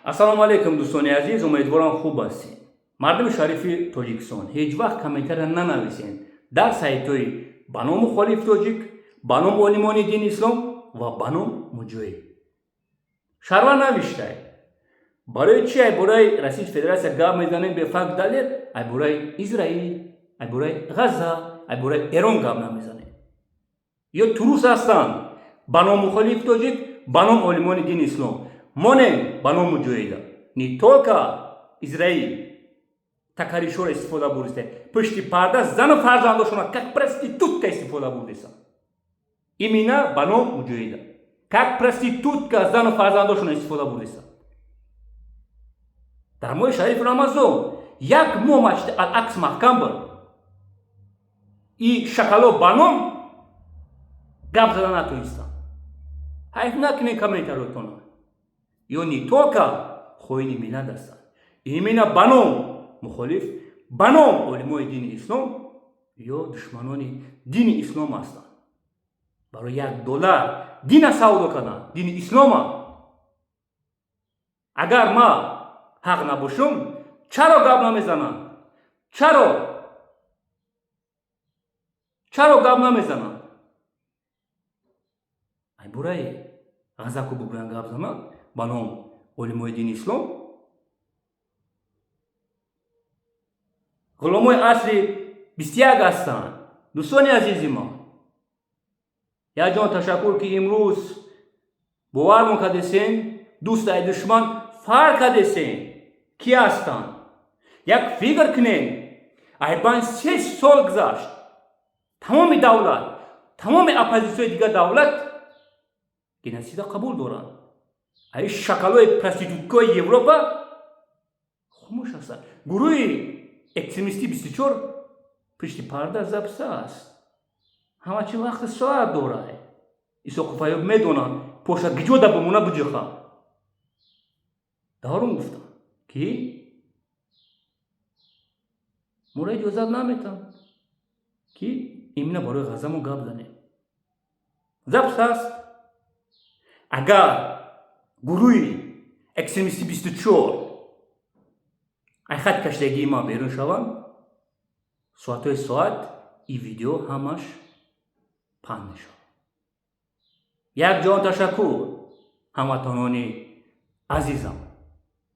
Ассалому алейкум дӯстони азиз, умедворам хуб ҳастед. Мардуми шарифи Тоҷикистон, ҳеҷ вақт комментария нанависед дар сайтҳои ба ном мухолиф тоҷик, ба ном олимони дини ислом ва ба ном муҷоҳид. Шарва навиштед. Барои чи ай бораи Российская Федератсия гап мезанем бе факт далел, ай бораи Израил, ай бораи Ғазза, ай бораи Эрон гап намезанем. Ё турус ҳастанд ба ном мухолиф тоҷик, ба ном олимони дини ислом. Монем ба ном муҷоҳида. Не только Израил такаришора истифода бурдиста. Пушти парда зану фарзандошона как проститутка истифода бурдиста. Именно ба ном муҷоҳида. Как проститутка зану фарзандошона истифода бурдиста. Дар моҳи шарифи Рамазон як моҳ масҷиди Ал-Акс маҳкам буд. И шакало ба ном гап зада натонистанд. ҳайф накунед комментариётона. Ё не только хоини миллат ҳастанд, именно ба ном мухолиф, ба ном олимои дини ислом ё душманони дини ислом ҳастанд. Барои $1 дина савдо кардан, дини ислома. Агар ма ҳақ набошам, чаро гап намезанам? Чаро гап намезанам? Ай бораи ғазаку бубуран гап занад ба ном олимои дини ислом. ғуломои асри 21 ҳастанд. дӯстони азизи мо, якҷон ташаккур ки имрӯз бовар мекардесен, дӯстаи душман фарқ кардесен. Ки ҳастанд? Як фикр кунед. айбан 3 сол гузашт. тамоми давлат, тамоми оппозитсияи дигар давлат геноцида қабул доранд. ай шакалои проституткаи Европа хомӯш ҳастанд. гурӯҳи экстремисти 24 пишти парда записа аст. ҳама чи вақти соат дорад. исоқу файёб медонанд поша гиҷода бимона биҷоха. дарум гуфтам ки моро иҷозат наметам ки именно барои ғазаму гап занем. запис аст. агар гурӯҳи экстремисти 24 ай хат кашидагии ман берун шаванд, соатҳои соат и видео ҳамаш паҳн мешавад. якҷон ташаккур ҳамватанони азизам.